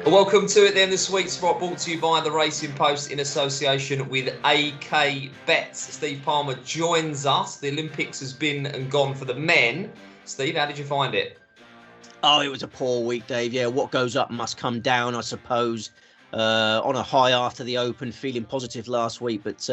Welcome to it then, the Sweet Spot, brought to you by the Racing Post in association with AK Bets. Steve Palmer joins us. The Olympics has been and gone for the men. Steve, how did you find it? Oh, it was a poor week, Dave. Yeah, what goes up must come down, I suppose. On a high after the Open, feeling positive last week. But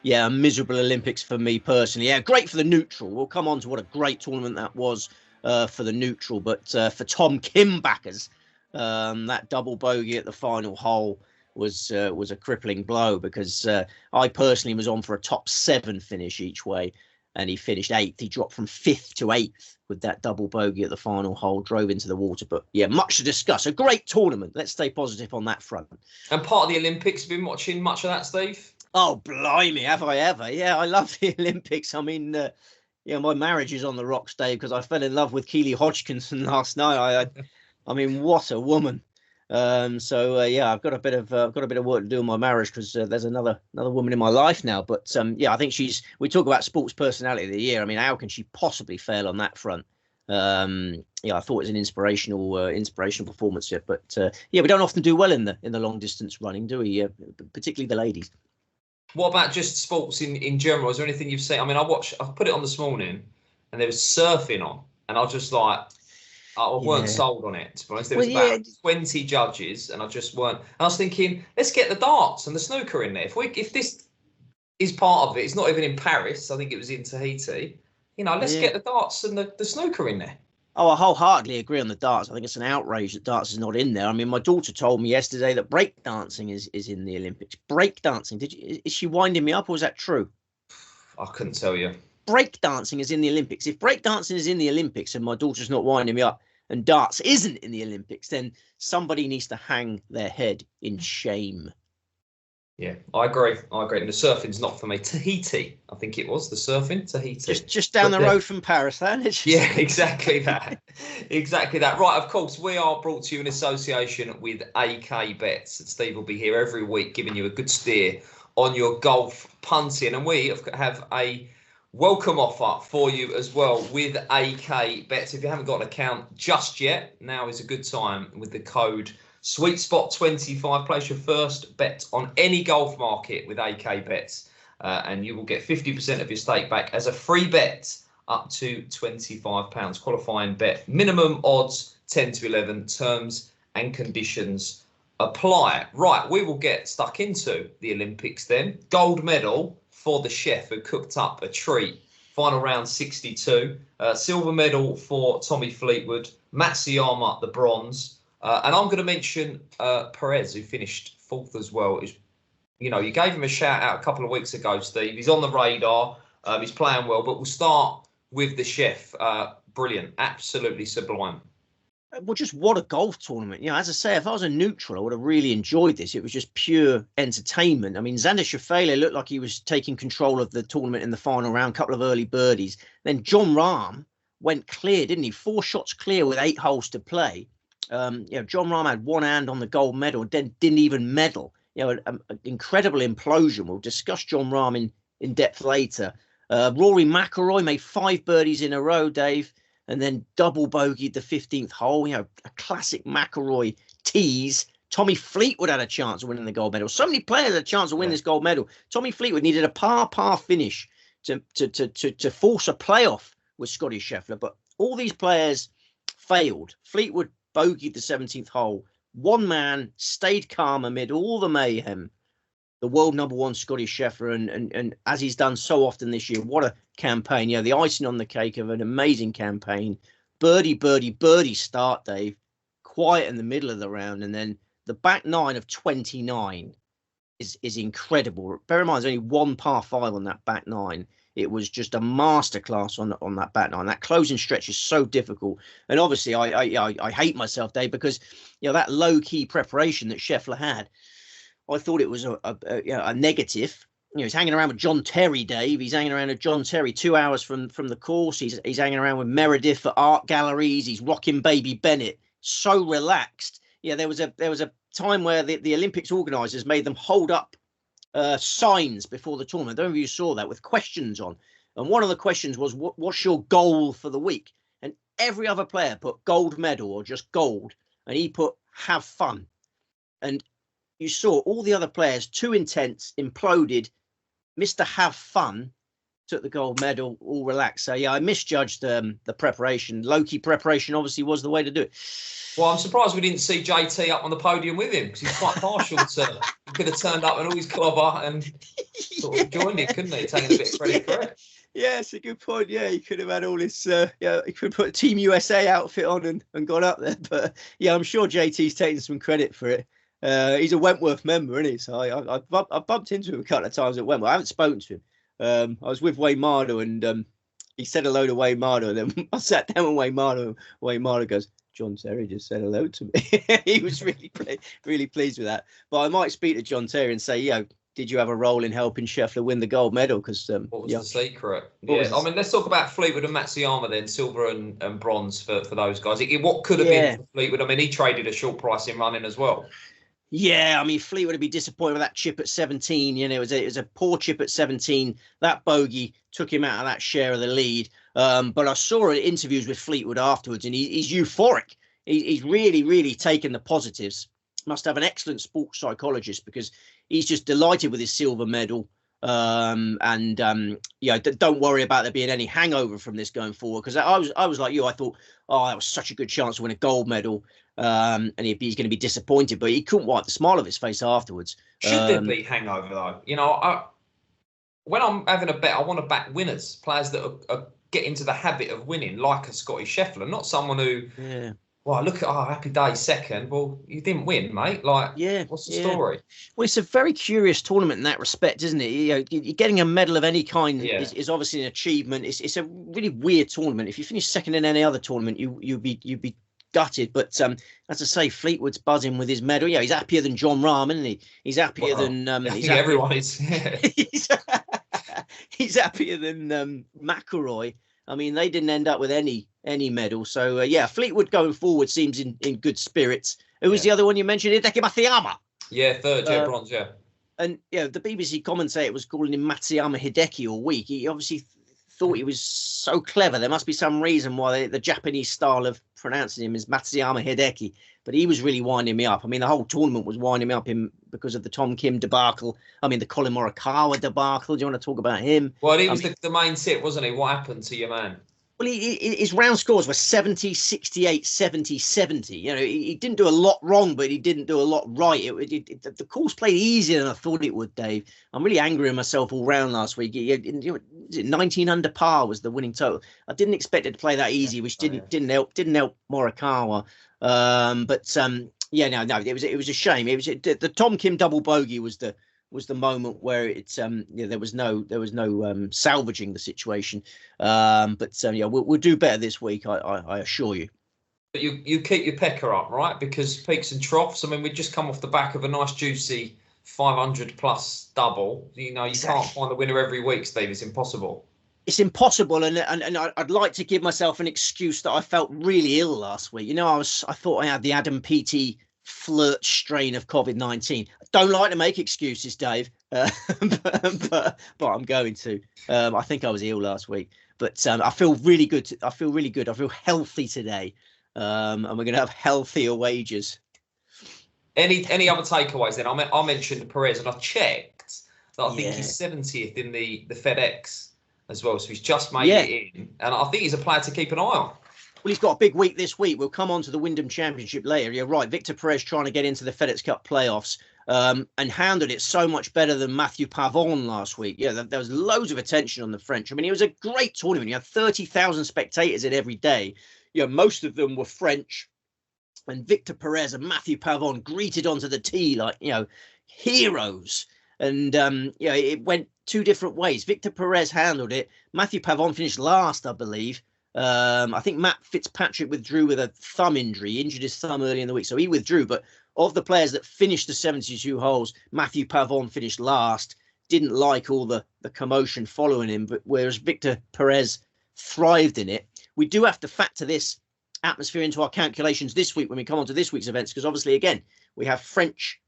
yeah, a miserable Olympics for me personally. Yeah, great for the neutral. We'll come on to what a great tournament that was for the neutral. But for Tom Kim backers, that double bogey at the final hole was a crippling blow, because I personally was on for a top 7 finish each way, and he finished 8th. He dropped from 5th to 8th with that double bogey at the final hole, drove into the water. But yeah, much to discuss. A great tournament. Let's stay positive on that front. And part of the Olympics, have you been watching much of that, Steve? Oh, blimey, have I ever? Yeah, I love the Olympics. I mean, my marriage is on the rocks, Dave, because I fell in love with Keely Hodgkinson last night. I mean, what a woman. Yeah, I've got a bit of work to do on my marriage, because there's another woman in my life now. But yeah, I think we talk about sports personality of the year. I mean, how can she possibly fail on that front? Yeah, I thought it was an inspirational performance here. But yeah, we don't often do well in the long distance running, do we? Particularly the ladies. What about just sports in general? Is there anything you've seen? I mean, I put it on this morning, and there was surfing on, and I was just like, I weren't sold on it, to be honest. There was about 20 judges, and I just weren't. And I was thinking, let's get the darts and the snooker in there. If this is part of it, it's not even in Paris. I think it was in Tahiti. Let's get the darts and the snooker in there. Oh, I wholeheartedly agree on the darts. I think it's an outrage that darts is not in there. I mean, my daughter told me yesterday that breakdancing is in the Olympics. Breakdancing, is she winding me up, or is that true? I couldn't tell you. Breakdancing is in the Olympics. If breakdancing is in the Olympics and my daughter's not winding me up, and darts isn't in the Olympics, then somebody needs to hang their head in shame. Yeah, I agree. And the surfing's not for me. Tahiti, I think it was, the surfing, Tahiti. Just down the road from Paris, then? Yeah, exactly that. Exactly that. Right, of course, we are brought to you in association with AK Bets. And Steve will be here every week giving you a good steer on your golf punting. And we have a welcome offer for you as well with AK Bets. If you haven't got an account just yet, now is a good time with the code SweetSpot25. Place your first bet on any golf market with AK Bets, and you will get 50% of your stake back as a free bet up to £25. Qualifying bet. Minimum odds 10 to 11. Terms and conditions apply. Right, we will get stuck into the Olympics then. Gold medal for the chef who cooked up a treat. Final round 62. Silver medal for Tommy Fleetwood. Matsuyama, the bronze. And I'm going to mention Perez, who finished 4th as well. You gave him a shout out a couple of weeks ago, Steve. He's on the radar. He's playing well. But we'll start with the chef. Brilliant. Absolutely sublime. Well, just what a golf tournament. As I say, if I was a neutral, I would have really enjoyed this. It was just pure entertainment. I mean, Xander Schauffele looked like he was taking control of the tournament in the final round, couple of early birdies. Then Jon Rahm went clear, didn't he? 4 shots clear with 8 holes to play. Jon Rahm had one hand on the gold medal, then didn't even medal. An incredible implosion. We'll discuss Jon Rahm in depth later. Rory McIlroy made 5 birdies in a row, Dave, and then double bogeyed the 15th hole. A classic McIlroy tease. Tommy Fleetwood had a chance of winning the gold medal. So many players had a chance of winning this gold medal. Tommy Fleetwood needed a par finish to force a playoff with Scotty Scheffler, but all these players failed. Fleetwood bogeyed the 17th hole. One man stayed calm amid all the mayhem. The world number 1 Scotty Scheffler, and as he's done so often this year, what a campaign. The icing on the cake of an amazing campaign. Birdie start, Dave. Quiet in the middle of the round, and then the back 9 of 29 is incredible. Bear in mind, there's only 1 par 5 on that back 9. It was just a masterclass on that back 9. That closing stretch is so difficult. And obviously, I hate myself, Dave, because that low-key preparation that Scheffler had, I thought it was a negative. He's hanging around with John Terry, Dave. He's hanging around with John Terry 2 hours from the course. He's hanging around with Meredith at art galleries. He's rocking Baby Bennett. So relaxed. There was a time where the Olympics organisers made them hold up signs before the tournament. I don't know if you saw that, with questions on. And one of the questions was, what's your goal for the week? And every other player put gold medal or just gold. and he put "have fun," and you saw all the other players too intense, imploded. Mr. Have Fun took the gold medal, all relaxed. So yeah, I misjudged the preparation. Low-key preparation obviously was the way to do it. Well, I'm surprised we didn't see JT up on the podium with him, because he's quite partial to. He could have turned up and all his clobber and sort of joined it, couldn't he? Taking a bit of credit for it. Yeah, it's a good point. Yeah, he could have had all his, he could put a Team USA outfit on and gone up there. But yeah, I'm sure JT's taking some credit for it. He's a Wentworth member, isn't he? So I bumped into him a couple of times at Wentworth. I haven't spoken to him. I was with Wayne Mardo, and he said hello to Wayne Mardo, and then I sat down with Wayne Mardo. Wayne Mardo goes, "John Terry just said hello to me." He was really pleased with that. But I might speak to John Terry and say, did you have a role in helping Scheffler win the gold medal? Because what was the secret? I mean, let's talk about Fleetwood and Matsuyama then, silver and bronze for those guys. What could have been for Fleetwood? I mean, he traded a short price in running as well. Yeah, I mean, Fleetwood would be disappointed with that chip at 17. You know, it was a poor chip at 17. That bogey took him out of that share of the lead. But I saw interviews with Fleetwood afterwards, and he's euphoric. He's really taken the positives. Must have an excellent sports psychologist, because he's just delighted with his silver medal. Don't worry about there being any hangover from this going forward. Because I was like you, I thought, that was such a good chance to win a gold medal. And he's going to be disappointed, but he couldn't wipe the smile off his face afterwards. Should there be hangover though? You know, when I'm having a bet, I want to back winners, players that get into the habit of winning, like a Scotty Scheffler, not someone who. Yeah. Well, look at happy day second. Well, you didn't win, mate. What's the story? Well, it's a very curious tournament in that respect, isn't it? You know, you're getting a medal of any kind is obviously an achievement. It's a really weird tournament. If you finish second in any other tournament, you'd be gutted. But as I say, Fleetwood's buzzing with his medal. Yeah, he's happier than John Rahm, isn't he? He's happier than everyone is. He's happier than McIlroy. I mean, they didn't end up with any medal. So, Fleetwood going forward seems in good spirits. Who was the other one you mentioned? Hideki Matsuyama. Yeah, third, bronze, yeah. And, the BBC commentator was calling him Matsuyama Hideki all week. He obviously thought he was so clever. There must be some reason why the Japanese style of pronouncing him is Matsuyama Hideki. But he was really winding me up. I mean, the whole tournament was winding me up because of the Tom Kim debacle. I mean, the Colin Morikawa debacle. Do you want to talk about him? Well, he was the main tip, wasn't he? What happened to your man? Well, his round scores were 70, 68, 70, 70. You know, he didn't do a lot wrong, but he didn't do a lot right. The course played easier than I thought it would, Dave. I'm really angry at myself all round last week. 19 under par was the winning total. I didn't expect it to play that easy, which didn't help Morikawa. It was a shame. It was the Tom Kim double bogey was the moment where there was no salvaging the situation. We'll do better this week, I assure you. But you keep your pecker up, right? Because peaks and troughs. I mean, we just come off the back of a nice juicy 500 plus double. You know, you can't find the winner every week, Steve. It's impossible. It's impossible, and I'd like to give myself an excuse that I felt really ill last week. You know, I thought I had the Adam Peaty flirt strain of COVID-19. I don't like to make excuses, Dave, but I'm going to. I think I was ill last week, but I feel really good. I feel healthy today, and we're going to have healthier wages. Any other takeaways then? I mentioned Perez, and I checked that I think he's 70th in the FedEx as well, so he's just made it in, and I think he's a player to keep an eye on. Well, he's got a big week this week. We'll come on to the Wyndham Championship later. You're right. Victor Perez trying to get into the FedEx Cup playoffs and handled it so much better than Matthew Pavon last week. Yeah, there was loads of attention on the French. I mean, it was a great tournament. You had 30,000 spectators in every day. You know, most of them were French. And Victor Perez and Matthew Pavon greeted onto the tee like, heroes. And, it went two different ways. Victor Perez handled it. Matthew Pavon finished last, I believe. I think Matt Fitzpatrick withdrew with a thumb injury. He injured his thumb early in the week, so he withdrew. But of the players that finished the 72 holes, Matthew Pavon finished last. Didn't like all the commotion following him, but whereas Victor Perez thrived in it. We do have to factor this atmosphere into our calculations this week when we come on to this week's events, because obviously, again, we have French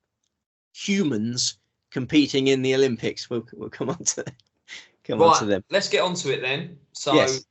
humans competing in the Olympics. We'll come on to them. Let's get on to it then. So. Yes.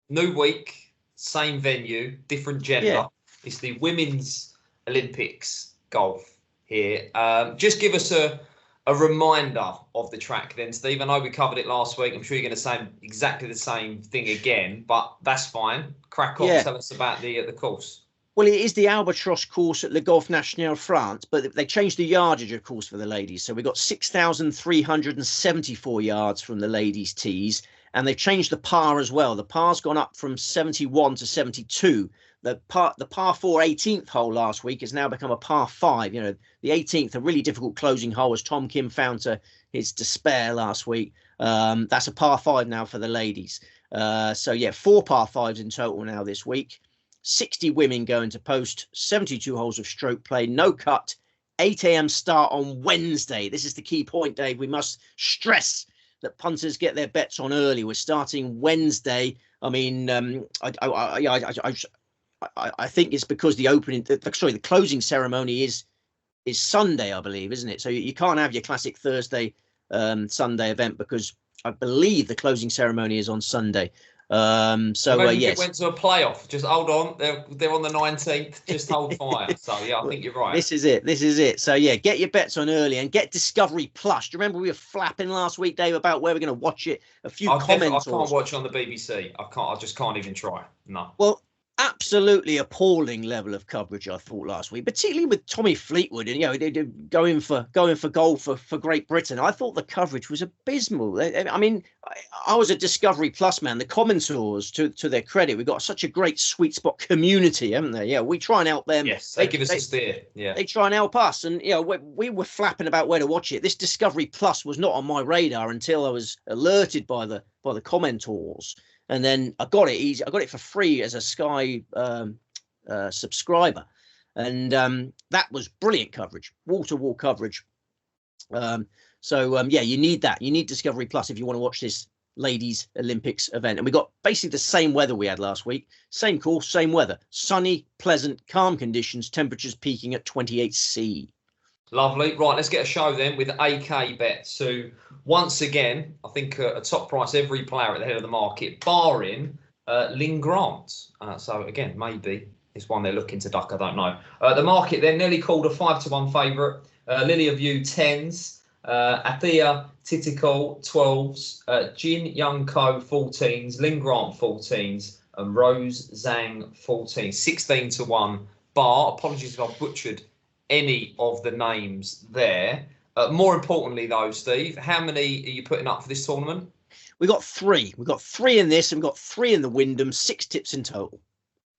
New week, same venue, different gender. It's the Women's Olympics golf here. Just give us a reminder of the track then, Steve. I know we covered it last week. I'm sure you're going to say exactly the same thing again, but that's fine. Crack on. Tell us about the course. Well, it is the Albatross course at Le Golf National France, but they changed the yardage, of course, for the ladies. So we got 6,374 yards from the ladies' tees, and they've changed the par as well. The par's gone up from 71 to 72. The par 4 18th hole last week has now become a par 5. You know, the 18th, a really difficult closing hole, as Tom Kim found to his despair last week. That's a par 5 now for the ladies. So yeah, 4 par 5s in total now this week. 60 women going to post, 72 holes of stroke play, no cut, 8 a.m. start on Wednesday. This is the key point, Dave. We must stress that punters get their bets on early. We're starting Wednesday. I mean, I think it's because the closing ceremony is Sunday, I believe, isn't it? So you can't have your classic Thursday, Sunday event because I believe the closing ceremony is on Sunday. Yes, it went to a playoff. Just hold on, they're on the 19th. Just hold fire. So yeah, I think you're right. This is it. So yeah, get your bets on early and get Discovery Plus. Do you remember we were flapping last week, Dave, about where we're going to watch it? A few comments. I can't watch it on the BBC. I just can't even try. No. Well, absolutely appalling level of coverage, I thought, last week, particularly with Tommy Fleetwood and going for goal for Great Britain. I thought the coverage was abysmal. I mean, I was a Discovery Plus man. The commenters, to their credit, we've got such a great sweet spot community, haven't they? Yeah, we try and help them. Yes, they give us a steer. Yeah, they try and help us, and we were flapping about where to watch it. This Discovery Plus was not on my radar until I was alerted by the commenters. And then I got it easy. I got it for free as a Sky subscriber. And that was brilliant coverage, wall-to-wall coverage. Yeah, you need that. You need Discovery Plus if you want to watch this ladies Olympics event. And we got basically the same weather we had last week. Same course, same weather. Sunny, pleasant, calm conditions, temperatures peaking at 28°C. Lovely. Right, let's get a show then with AK Bets, who, once again, I think a top price every player at the head of the market, barring Lynn Grant. So, again, maybe it's one they're looking to duck. I don't know. The market then, Nelly called a 5-1 favourite. Lily of You, 10s. Athea Titikal, 12s. Jin Young Ko, 14s. Lynn Grant, 14s. And Rose Zhang, 14s. 16-1 bar. Apologies if I've butchered any of the names there. More importantly, though, Steve, how many are you putting up for this tournament? We got 3. We've got 3 in this, and we've got 3 in the Wyndham. 6 tips in total.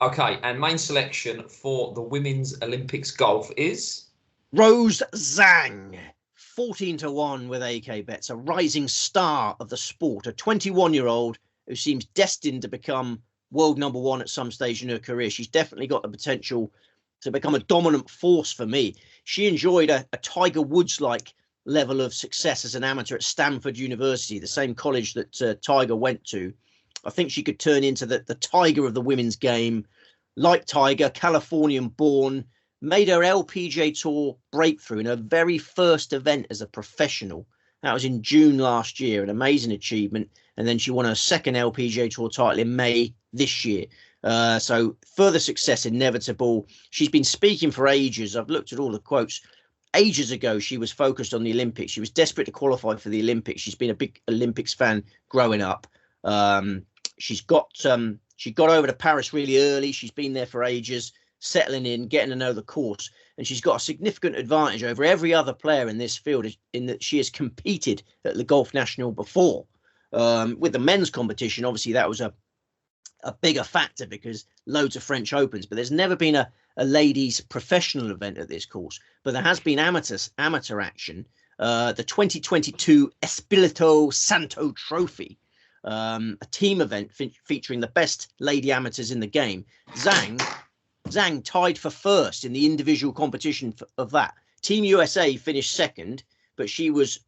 Okay, and main selection for the Women's Olympics golf is Rose Zhang, 14-1 with AK Bets, a rising star of the sport, a 21-year-old who seems destined to become world number 1 at some stage in her career. She's definitely got the potential to become a dominant force for me. She enjoyed a Tiger Woods-like level of success as an amateur at Stanford University, the same college that Tiger went to. I think she could turn into the Tiger of the women's game. Like Tiger, Californian-born, made her LPGA Tour breakthrough in her very first event as a professional. That was in June last year, an amazing achievement. And then she won her second LPGA Tour title in May this year. So further success inevitable. She's been speaking for ages. I've looked at all the quotes. Ages ago, she was focused on the Olympics. She was desperate to qualify for the Olympics. She's been a big Olympics fan growing up. She got over to Paris really early. She's been there for ages, settling in, getting to know the course. And she's got a significant advantage over every other player in this field in that she has competed at the Golf National before. With the men's competition, obviously, that was a bigger factor because loads of French Opens, but there's never been a ladies professional event at this course, but there has been amateur action. The 2022 Espirito Santo Trophy, a team event featuring the best lady amateurs in the game. Zhang tied for first in the individual competition of that. Team USA finished second, but she was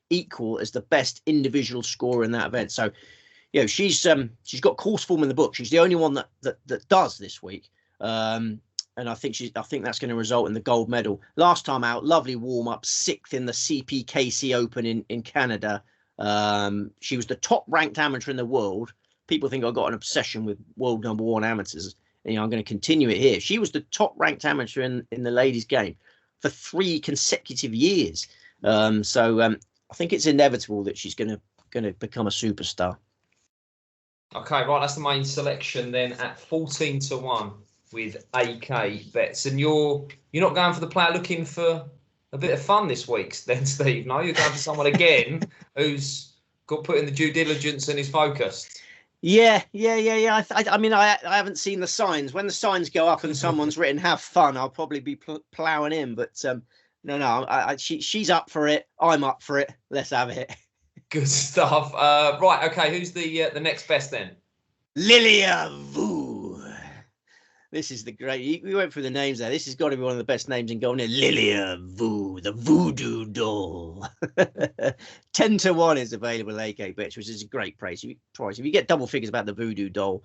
equal as the best individual scorer in that event. So, she's got course form in the book. She's the only one that does this week, and I think that's going to result in the gold medal. Last time out, lovely warm up, 6th in the CPKC Open in Canada. She was the top ranked amateur in the world. People think I've got an obsession with world number 1 amateurs, I'm going to continue it here. She was the top ranked amateur in the ladies game for 3 consecutive years. I think it's inevitable that she's going to become a superstar. Okay, right. That's the main selection then at 14-1 with AK bets, and you're not going for the player looking for a bit of fun this week, then, Steve. No, you're going for someone again who's got put in the due diligence and is focused. Yeah. I mean, I haven't seen the signs. When the signs go up and someone's written "have fun," I'll probably be ploughing in. But no, she's up for it. I'm up for it. Let's have it. Good stuff. Right, okay. Who's the next best then? Lilia Vu. This is the great. We went through the names there. This has got to be one of the best names in golf. Lilia Vu, the voodoo doll. 10-1 is available at AK Bets, which is a great price. If you get double figures about the voodoo doll,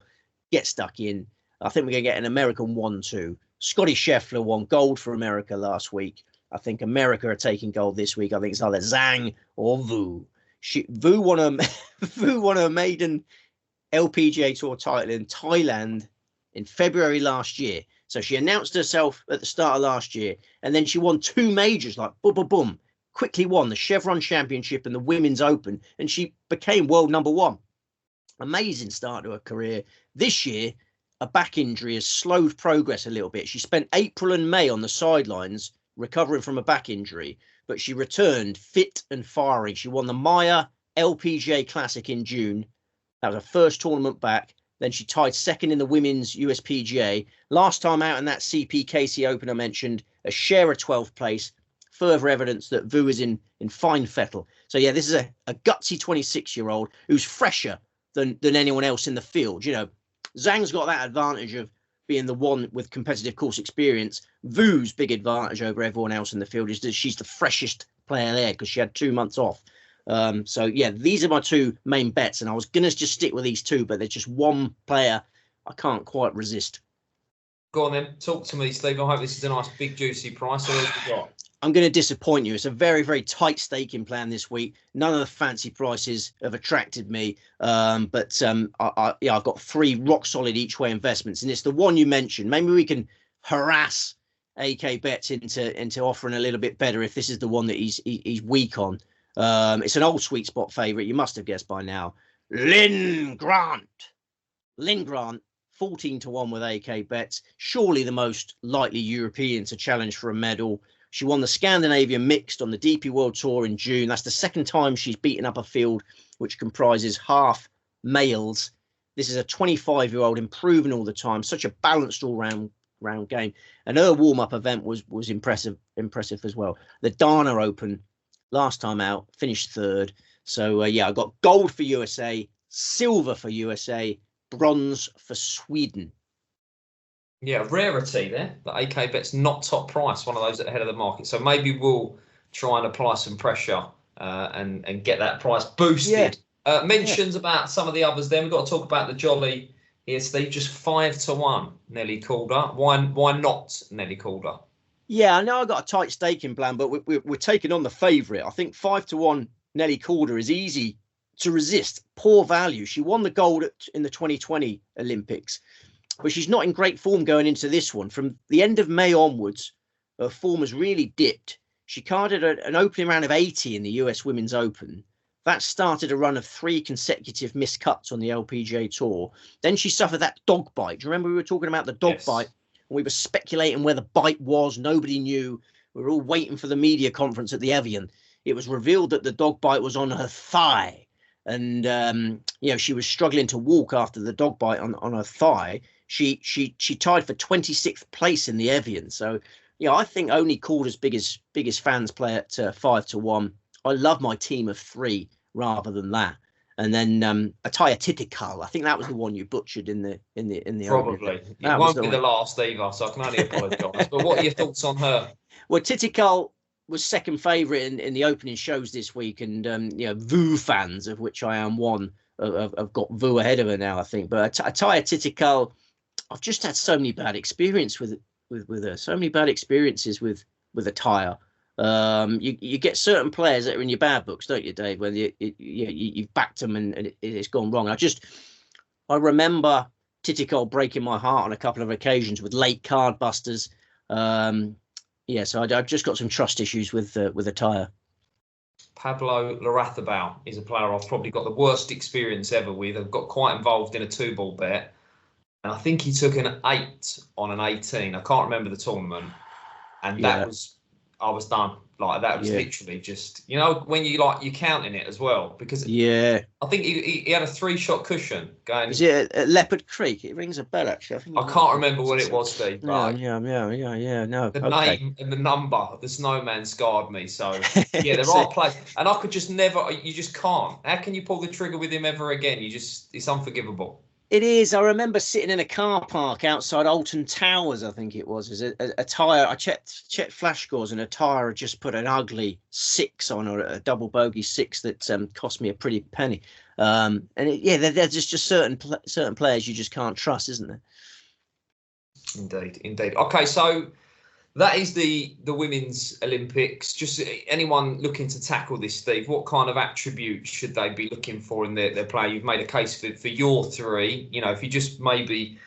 get stuck in. I think we're going to get an American 1-2. Scotty Scheffler won gold for America last week. I think America are taking gold this week. I think it's either Zhang or Vu. Vu won a maiden LPGA Tour title in Thailand in February last year. So she announced herself at the start of last year, and then she won 2 majors, like boom, boom, boom. Quickly won the Chevron Championship and the Women's Open, and she became world number 1. Amazing start to her career. This year, a back injury has slowed progress a little bit. She spent April and May on the sidelines recovering from a back injury, but she returned fit and firing. She won the Maya LPGA Classic in June. That was her first tournament back. Then she tied second in the Women's USPGA. Last time out in that CP Casey Open I mentioned, a share of 12th place. Further evidence that Vu is in fine fettle. So yeah, this is a gutsy 26-year-old who's fresher than anyone else in the field. You know, Zhang's got that advantage of being the one with competitive course experience. Vu's big advantage over everyone else in the field is that she's the freshest player there because she had 2 months off. So yeah, these are my 2 main bets, and I was gonna just stick with these 2, but there's just one player I can't quite resist. Go on then, talk to me, Steve. I hope this is a nice big juicy price. What have you got? I'm going to disappoint you. It's a very, very tight staking plan this week. None of the fancy prices have attracted me. I've got 3 rock solid each way investments, and it's the one you mentioned. Maybe we can harass AK Bets into offering a little bit better if this is the one that he's weak on. It's an old sweet spot favourite. You must have guessed by now. Lynn Grant, 14-1 with AK Bets. Surely the most likely European to challenge for a medal. She won the Scandinavian Mixed on the DP World Tour in June. That's the second time she's beaten up a field which comprises half males. This is a 25-year-old improving all the time. Such a balanced all-round game. And her warm-up event was impressive as well. The Dana Open last time out, finished 3rd. So I got gold for USA, silver for USA, bronze for Sweden. Yeah, rarity there. The AK Bet's not top price, one of those at the head of the market. So maybe we'll try and apply some pressure and get that price boosted. Yeah. Mentions about some of the others then. We've got to talk about the Jolly here, Steve. Just 5-1, Nelly Calder. Why not Nelly Calder? Yeah, I know I got a tight staking plan, but we're taking on the favourite. I think 5-1 Nelly Calder is easy to resist. Poor value. She won the gold in the 2020 Olympics, but she's not in great form going into this one. From the end of May onwards, her form has really dipped. She carded an opening round of 80 in the US Women's Open. That started a run of 3 consecutive missed cuts on the LPGA Tour. Then she suffered that dog bite. Do you remember we were talking about the dog bite? And we were speculating where the bite was. Nobody knew. We were all waiting for the media conference at the Evian. It was revealed that the dog bite was on her thigh. And, she was struggling to walk after the dog bite on her thigh. She tied for 26th place in the Evian. So, I think only Calder's biggest fans play at 5-1. I love my team of 3 rather than that. And then Ataya Titikal, I think that was the one you butchered in the probably. It won't be the last either, so I can only apologise. But what are your thoughts on her? Well, Titikal was second favourite in the opening shows this week, and Vu fans, of which I am one, have got Vu ahead of her now, I think. But Ataya Titikal, I've just had so many bad experiences with her, so many bad experiences with Ataya. You get certain players that are in your bad books, don't you, Dave? When you've backed them and it's gone wrong. I remember Titicol breaking my heart on a couple of occasions with late card busters. Yeah, so I've just got some trust issues with the tyre. Pablo Larrazabal is a player I've probably got the worst experience ever with. I've got quite involved in a 2-ball bet, and I think he took an 8 on an 18. I can't remember the tournament, and that was, I was done. Like, that was literally just, you know, when you're counting it as well, because I think he had a 3-shot cushion going. Is it at Leopard Creek? It rings a bell, actually. I can't remember what it was, Steve. Yeah. No, the name and the number, the snowman scarred me. So yeah, there are players, and I could just never. You just can't. How can you pull the trigger with him ever again? It's unforgivable. It is. I remember sitting in a car park outside Alton Towers, I think it was. As a tyre, I checked flash scores, and a tyre had just put an ugly 6 on, or a double bogey 6 that cost me a pretty penny. And there's just certain players you just can't trust, isn't there? Indeed. Okay, so that is the Women's Olympics. Just anyone looking to tackle this, Steve, what kind of attributes should they be looking for in their player? You've made a case for your 3. You know, if you just maybe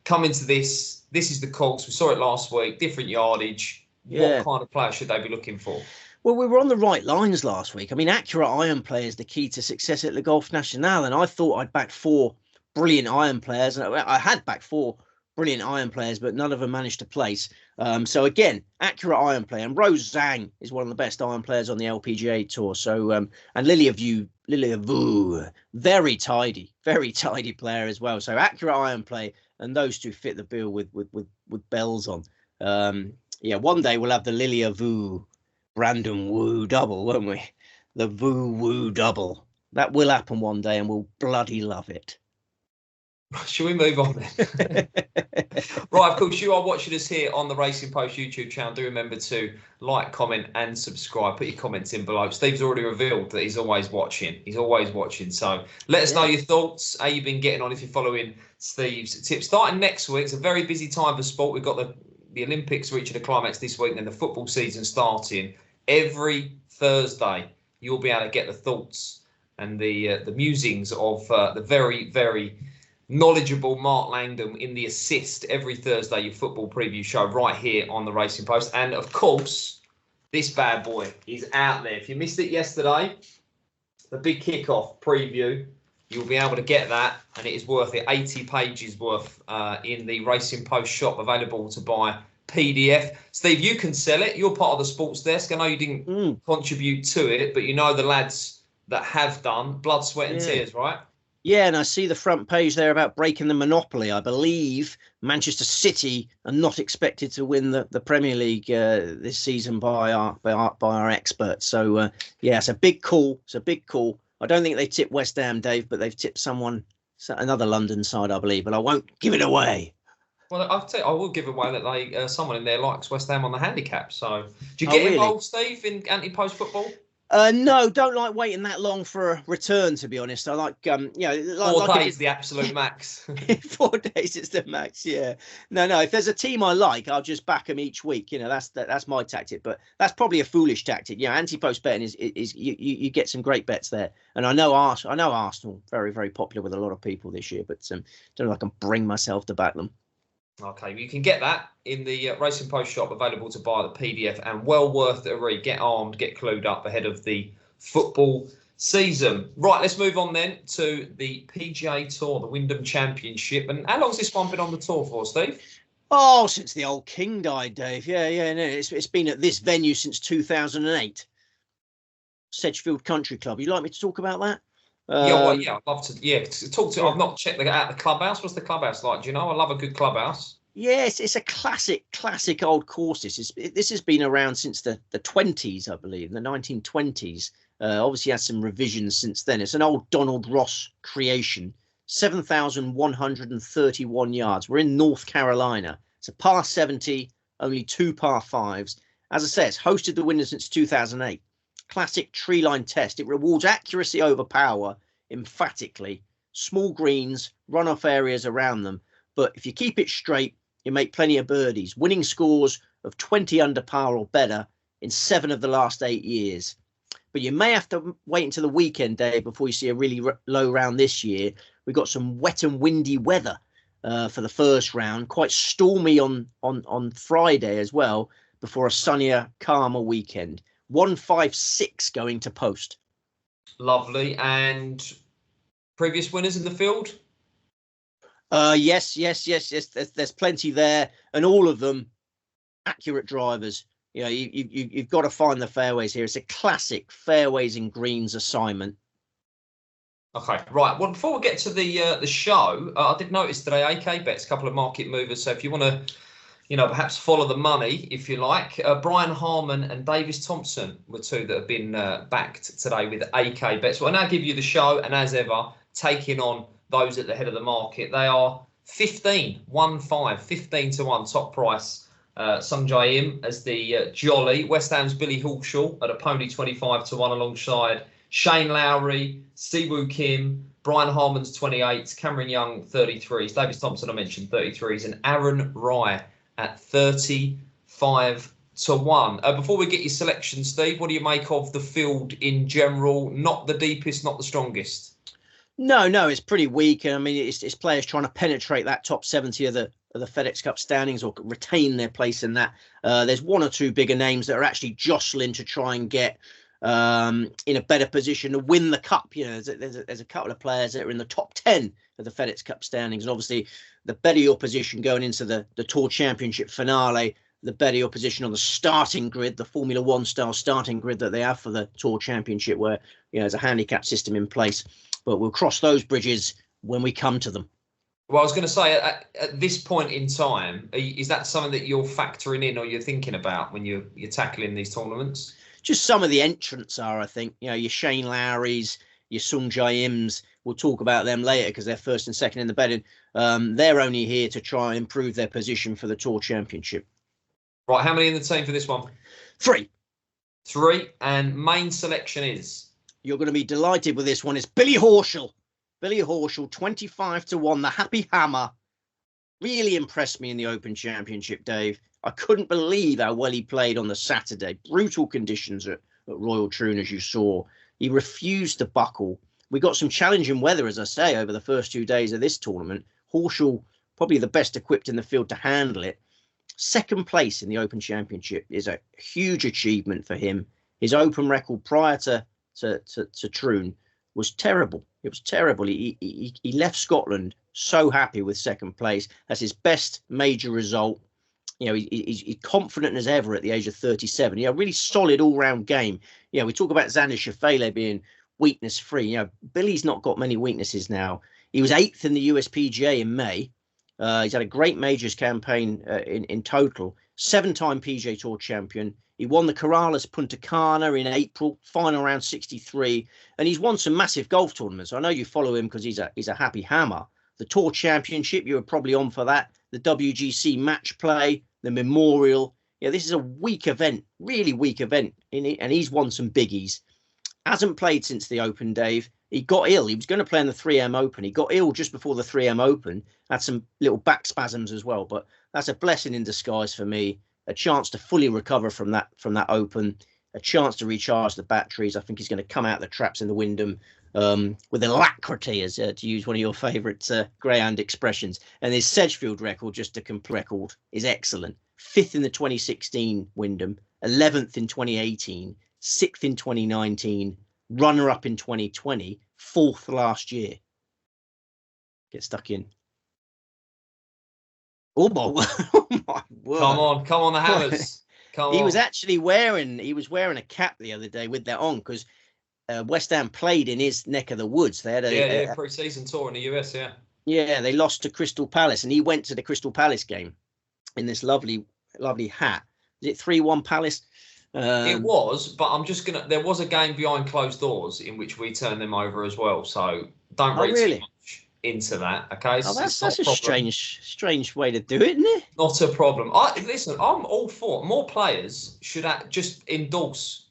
come into this is the cogs. We saw it last week, different yardage. Yeah. What kind of player should they be looking for? Well, we were on the right lines last week. I mean, accurate iron play is the key to success at Le Golf National, and I thought I'd backed 4 brilliant iron players. And I had backed 4 brilliant iron players, but none of them managed to place. So again, accurate iron play, and Rose Zhang is one of the best iron players on the LPGA tour. So and Lilia Vu, very tidy player as well. So accurate iron play, and those two fit the bill with bells on. One day we'll have the Lilia Vu Brandon Wu double, won't we? The Vu Wu double. That will happen one day, and we'll bloody love it. Shall we move on then? Right, of course, you are watching us here on the Racing Post YouTube channel. Do remember to like, comment and subscribe. Put your comments in below. Steve's already revealed that he's always watching. So let us know your thoughts, how you've been getting on if you're following Steve's tips. Starting next week, it's a very busy time for sport. We've got the Olympics reaching a climax this week, and then the football season starting. Every Thursday, you'll be able to get the thoughts and the musings of the very, very knowledgeable Mark Langdon in the assist every Thursday, your football preview show right here on the Racing Post. And of course, this bad boy is out there. If you missed it yesterday, the big kickoff preview, you'll be able to get that, and it is worth it. 80 pages worth in the Racing Post shop, available to buy PDF. Steve, you can sell it. You're part of the sports desk. I know you didn't contribute to it, but you know the lads that have done. Blood, sweat and tears, right? Yeah, and I see the front page there about breaking the monopoly. I believe Manchester City are not expected to win the Premier League this season by our experts. So it's a big call. I don't think they tipped West Ham, Dave, but they've tipped another London side, I believe. But I won't give it away. Well, I'll tell you, I will give away that someone in there likes West Ham on the handicap. So do you get involved, Steve, in anti-post football? No, don't like waiting that long for a return, to be honest. I like, 4 days, the absolute max. 4 days is the max, yeah. No, if there's a team I like, I'll just back them each week. You know, that's my tactic, but that's probably a foolish tactic. Yeah, anti-post betting is you get some great bets there. And I know Arsenal, very, very popular with a lot of people this year, but don't know if I can bring myself to back them. Okay, you can get that in the Racing Post shop, available to buy the PDF, and well worth a read. Get armed, get clued up ahead of the football season. Right, let's move on then to the PGA Tour, the Wyndham Championship. And how long's this one been on the tour for, Steve? Oh, since the old king died, Dave. Yeah. No, it's been at this venue since 2008. Sedgefield Country Club. You'd like me to talk about that? I'd love to. Yeah, talk to. I've not checked out the clubhouse. What's the clubhouse like? Do you know? I love a good clubhouse. Yes, it's a classic old course. This has been around since the 20s, I believe, the 1920s. Obviously, had some revisions since then. It's an old Donald Ross creation. 7,131 yards. We're in North Carolina. It's a par 70, only 2 par 5s. As I say, it's hosted the Wyndham since 2008. Classic tree line test. It rewards accuracy over power emphatically. Small greens, runoff areas around them. But if you keep it straight, you make plenty of birdies. Winning scores of 20 under par or better in 7 of the last 8 years. But you may have to wait until the weekend, Dave, before you see a really low round this year. We've got some wet and windy weather for the first round. Quite stormy on Friday as well, before a sunnier, calmer weekend. 156 going to post. Lovely. And previous winners in the field? Yes. There's plenty there, and all of them accurate drivers. You know, you've got to find the fairways here. It's a classic fairways and greens assignment. Okay, right. Well, before we get to the show, I did notice today AK Bet's a couple of market movers. So if you want to, perhaps follow the money, if you like, Brian Harman and Davis Thompson were two that have been backed today with AK Bets. Well, I now give you the show, and as ever, taking on those at the head of the market. They are 15 to 1 top price. Sung Jae Im as the Jolly. West Ham's Billy Hawkshaw at a pony 25 to 1 alongside Shane Lowry, Siwoo Kim, Brian Harman's 28s, Cameron Young 33s, Davis Thompson I mentioned 33s, and Aaron Rye at 35 to 1. Before we get your selection, Steve, what do you make of the field in general? Not the deepest, not the strongest. No, it's pretty weak. I mean, it's players trying to penetrate that top 70 of the FedEx Cup standings or retain their place in that. There's one or two bigger names that are actually jostling to try and get in a better position to win the cup. You know, there's a couple of players that are in the top 10 of the FedEx Cup standings, and obviously the better your position going into the Tour Championship finale, the better your position on the starting grid, the Formula One style starting grid that they have for the Tour Championship, where there's a handicap system in place. But we'll cross those bridges when we come to them. Well, I was going to say, at this point in time, is that something that you're factoring in or you're thinking about when you're tackling these tournaments? Just some of the entrants are, I think, your Shane Lowry's, your Sung Jae Im's. We'll talk about them later because they're first and second in the betting. They're only here to try and improve their position for the Tour Championship. Right, how many in the team for this one? 3. And main selection is? You're going to be delighted with this one. It's Billy Horschel. Billy Horschel, 25 to 1, the Happy Hammer. Really impressed me in the Open Championship, Dave. I couldn't believe how well he played on the Saturday. Brutal conditions at Royal Troon, as you saw. He refused to buckle. We got some challenging weather, as I say, over the first 2 days of this tournament. Horschel, probably the best equipped in the field to handle it. Second place in the Open Championship is a huge achievement for him. His Open record prior to Troon was terrible. It was terrible. He left Scotland so happy with second place. That's his best major result. He's confident as ever at the age of 37. Really solid all-round game. We talk about Xander Schauffele being weakness-free. Billy's not got many weaknesses now. He was 8th in the USPGA in May. He's had a great majors campaign in total. 7-time PGA Tour champion. He won the Corrales Punta Cana in April, final round 63, and he's won some massive golf tournaments. I know you follow him because he's a happy hammer. The Tour Championship, you were probably on for that. The WGC Match Play, the Memorial. This is a weak event, really weak event, and he's won some biggies. Hasn't played since the Open, Dave. He got ill. He was going to play in the 3M Open. He got ill just before the 3M Open. Had some little back spasms as well, but that's a blessing in disguise for me. A chance to fully recover from that Open, a chance to recharge the batteries. I think he's going to come out the traps in the Wyndham with alacrity, as to use one of your favourite greyhound expressions. And his Sedgefield record, just a complete record, is excellent. 5th in the 2016 Wyndham, 11th in 2018, 6th in 2019, runner-up in 2020, 4th last year. Get stuck in. Oh my word. Come on, the Hammers. He was actually wearing a cap the other day with that on because West Ham played in his neck of the woods. They had a pre-season tour in the US, Yeah, they lost to Crystal Palace, and he went to the Crystal Palace game in this lovely hat. Is it 3-1 Palace? It was, but there was a game behind closed doors in which we turned them over as well. So don't read too much into that, okay? That's a strange way to do it, isn't it? Not a problem. Listen, I'm all for more players should just endorse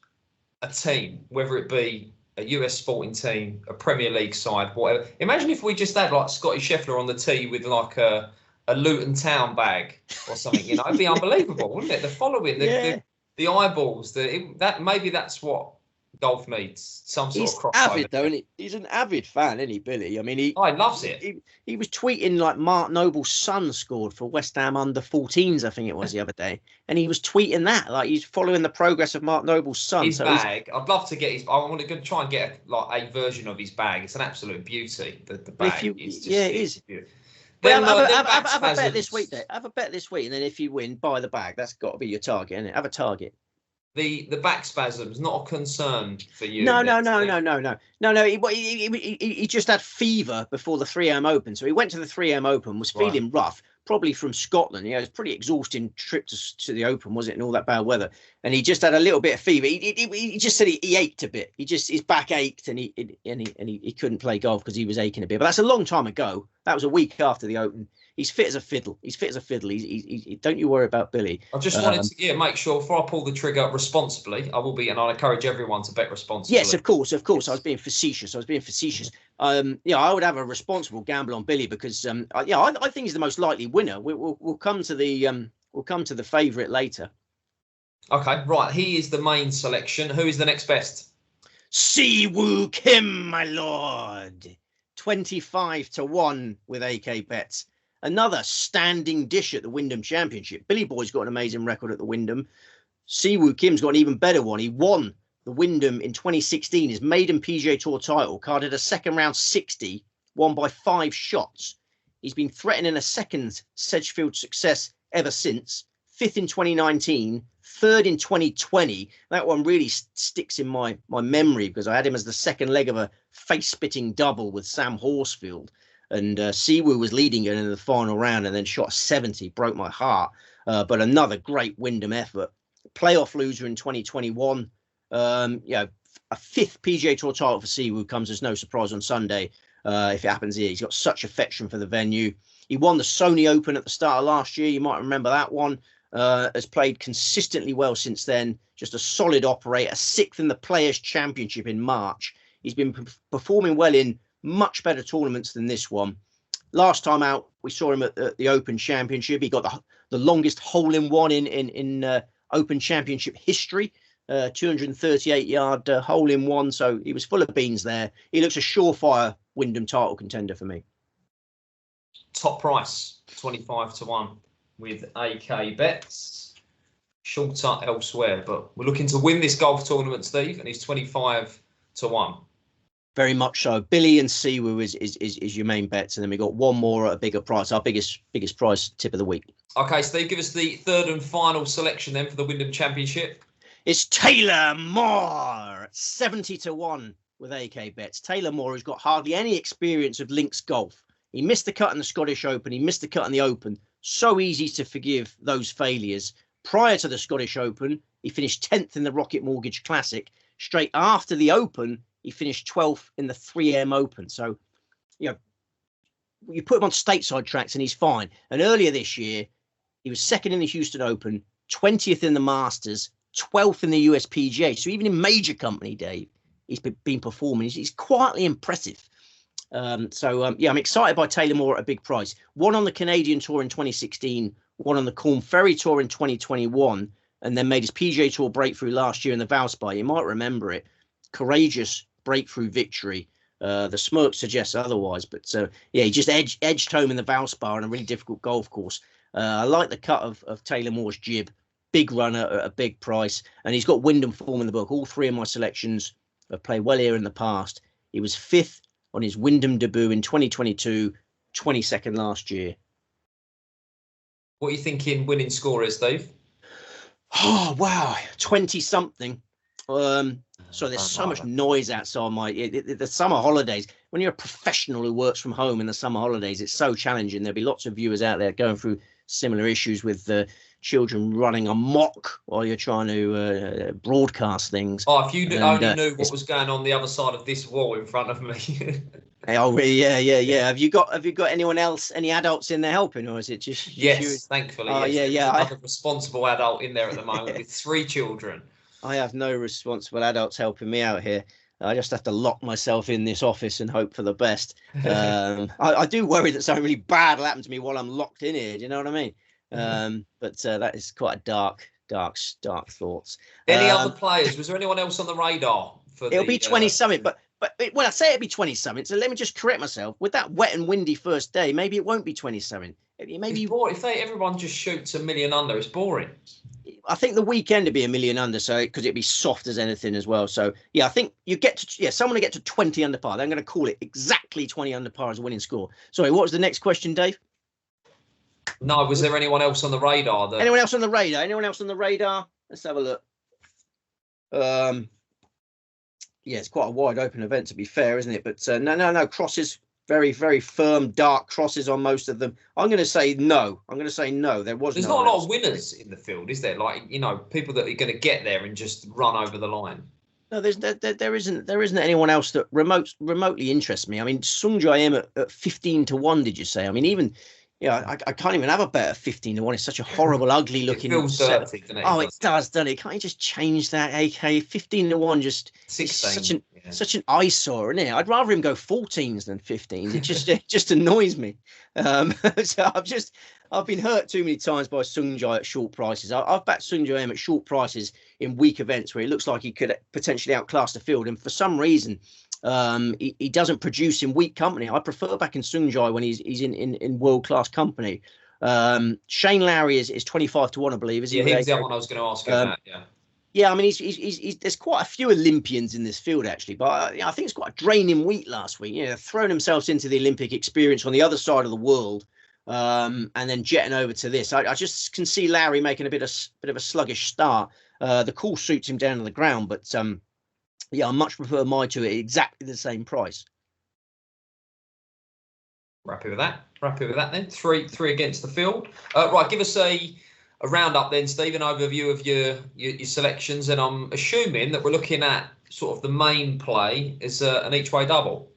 a team, whether it be a US sporting team, a Premier League side, whatever. Imagine if we just had like Scotty Scheffler on the tee with like a Luton Town bag or something. It'd be unbelievable, wouldn't it? The following, the eyeballs, maybe that's what golf needs some sort He's of crossover. avid though, and he's an avid fan, isn't he, Billy? I mean, he loves it. He was tweeting like Mark Noble's son scored for West Ham under 14s, I think it was the other day, and he was tweeting that like he's following the progress of Mark Noble's son. His bag, I'd love to get his. I want to try and get a version of his bag. It's an absolute beauty. The bag, it is. Then, well, have a bet this week, Dave. Have a bet this week, and then if you win, buy the bag. That's got to be your target, isn't it? Have a target. The back spasms, not a concern for you. No. He just had fever before the 3M Open, so he went to the 3M Open, was feeling rough, probably from Scotland. You know, it was a pretty exhausting trip to the Open, was it, and all that bad weather. And he just had a little bit of fever. He just said he ached a bit. His back ached, and he couldn't play golf because he was aching a bit. But that's a long time ago. That was a week after the Open. He's fit as a fiddle. Don't you worry about Billy. I just wanted to make sure before I pull the trigger responsibly, I will be, and I encourage everyone to bet responsibly. Yes, of course. I was being facetious. I would have a responsible gamble on Billy because I think he's the most likely winner. We'll come to the favourite later. Okay, right. He is the main selection. Who is the next best? Siwoo Kim, my lord. 25-1 with AK bets. Another standing dish at the Wyndham Championship. Billy Boy's got an amazing record at the Wyndham. Siwoo Kim's got an even better one. He won the Wyndham in 2016, his maiden PGA Tour title, carded a second round 60, won by 5 shots. He's been threatening a second Sedgefield success ever since. 5th in 2019, 3rd in 2020. That one really sticks in my memory because I had him as the second leg of a face-spitting double with Sam Horsfield. And Siwoo was leading it in the final round and then shot 70, broke my heart. But another great Wyndham effort. Playoff loser in 2021. A 5th PGA Tour title for Siwoo comes as no surprise on Sunday. If it happens here, he's got such affection for the venue. He won the Sony Open at the start of last year. You might remember that one. Has played consistently well since then. Just a solid operator. 6th in the Players' Championship in March. He's been performing well in much better tournaments than this one. Last time out, we saw him at the Open Championship. He got the longest hole-in-one in Open Championship history. 238-yard hole-in-one. So he was full of beans there. He looks a surefire Wyndham title contender for me. Top price, 25-1 with AK bets. Shorter elsewhere, but we're looking to win this golf tournament, Steve, and he's 25-1. Very much so. Billy and Siwoo is your main bets, and then we got one more at a bigger price. Our biggest price tip of the week. Okay, Steve, give us the third and final selection then for the Wyndham Championship. It's Taylor Moore, 70-1 with AK bets. Taylor Moore has got hardly any experience of links golf. He missed the cut in the Scottish Open. He missed the cut in the Open. So easy to forgive those failures. Prior to the Scottish Open, he finished 10th in the Rocket Mortgage Classic. Straight after the Open, he finished 12th in the 3M Open. So, you put him on stateside tracks and he's fine. And earlier this year, he was 2nd in the Houston Open, 20th in the Masters, 12th in the USPGA. So even in major company, Dave, he's been performing. He's quietly impressive. I'm excited by Taylor Moore at a big price. One on the Canadian Tour in 2016, one on the Corn Ferry Tour in 2021, and then made his PGA Tour breakthrough last year in the Valspar. You might remember it. Courageous breakthrough victory. The smirk suggests otherwise, but he just edged home in the Valspar on a really difficult golf course. I like the cut of Taylor Moore's jib. Big runner at a big price, and he's got Wyndham form in the book. All 3 of my selections have played well here in the past. He was 5th on his Wyndham debut in 2022, 22nd last year. What are you thinking winning score is, Dave? Oh, wow. 20-something. So there's so much noise outside the summer holidays. When you're a professional who works from home in the summer holidays, it's so challenging. There'll be lots of viewers out there going through similar issues with children running amok while you're trying to broadcast things. Oh, if you only knew what was going on the other side of this wall in front of me. Oh, yeah. Have you got anyone else, any adults in there helping, or is it just yes, you? Thankfully. Oh, yes. yeah. Another responsible adult in there at the moment with 3 children. I have no responsible adults helping me out here. I just have to lock myself in this office and hope for the best. I do worry that something really bad will happen to me while I'm locked in here. Do you know what I mean? But that is quite a dark thoughts. Any other players? Was there anyone else on the radar It'll be 20 something, but when I say it'll be 20 something, so let me just correct myself. With that wet and windy first day, maybe it won't be 20 something. Maybe if everyone just shoots a million under, it's boring. I think the weekend would be a million under, so because it'd be soft as anything as well. So yeah, I think you get to someone to get to 20 under par. They're going to call it exactly 20 under par as a winning score. Sorry, what was the next question, Dave? No, was there anyone else on the radar? Anyone else on the radar? Anyone else on the radar? Let's have a look. Yeah, it's quite a wide open event to be fair, isn't it? But no, crosses, very, very firm, dark crosses on most of them. I'm going to say no. There's not a lot of winners in the field, is there? Like, people that are going to get there and just run over the line. No, there isn't anyone else that remotely interests me. I mean, Sung Jae Im at 15-1. Did you say? I mean, even. Yeah, I can't even have a bet at 15-1. It's such a horrible, ugly looking. It feels dirty, doesn't it? Oh, it does, doesn't it? Can't you just change that, AK? 15-1, just 16. Such an eyesore, isn't it? I'd rather him go 14s than 15s. It just annoys me. So I've been hurt too many times by Sung Jae at short prices. I've backed Sung Jae Im at short prices in weak events where it looks like he could potentially outclass the field, and for some reason. He doesn't produce in weak company. I prefer backing Sung Jae when he's in world class company. Shane Lowry is 25-1, I believe. Is he? Yeah, he was the one I was going to ask about. Yeah, I mean, he's there's quite a few Olympians in this field actually, but I think it's quite a draining week last week. Throwing themselves into the Olympic experience on the other side of the world, and then jetting over to this. I just can see Lowry making a bit of a sluggish start. The course suits him down to the ground, but yeah, I much prefer my two at exactly the same price. Happy with that then. Three against the field. Right, give us a roundup then, Steve, an overview of your selections. And I'm assuming that we're looking at sort of the main play is an each-way double.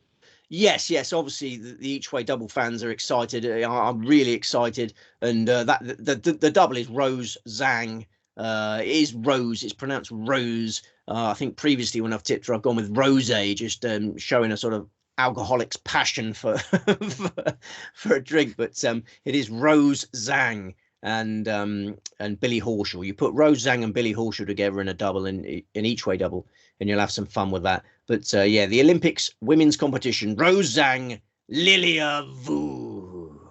Yes. Obviously, the each-way double fans are excited. I'm really excited. And the double is Rose Zhang. It is Rose. It's pronounced Rose. I think previously when I've tipped her, I've gone with Rosé, just showing a sort of alcoholic's passion for for a drink. But it is Rose Zhang and Billy Horschel. You put Rose Zhang and Billy Horschel together in a double, in each way double, and you'll have some fun with that. But yeah, the Olympics women's competition: Rose Zhang, Lilia Vu,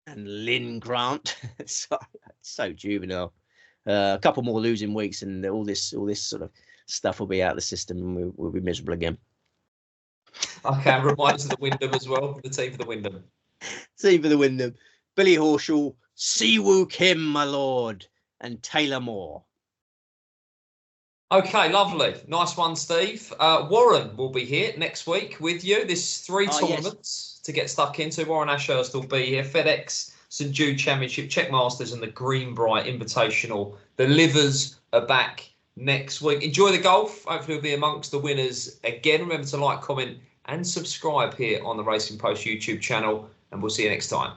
and Lynn Grant. so juvenile. A couple more losing weeks, and all this sort of stuff will be out of the system, and we'll be miserable again. Okay, reminds of the Wyndham as well. The team for the Wyndham. Team for the Wyndham. Billy Horschel, Siwoo Kim, my lord, and Taylor Moore. Okay, lovely. Nice one, Steve. Warren will be here next week with you. There's 3 tournaments to get stuck into. Warren Ashurst will be here. FedEx St Jude Championship, Czech Masters, and the Greenbrier Invitational. The Livers are back next week. Enjoy the golf. Hopefully we'll be amongst the winners again. Remember to like, comment, and subscribe here on the Racing Post YouTube channel, and we'll see you next time.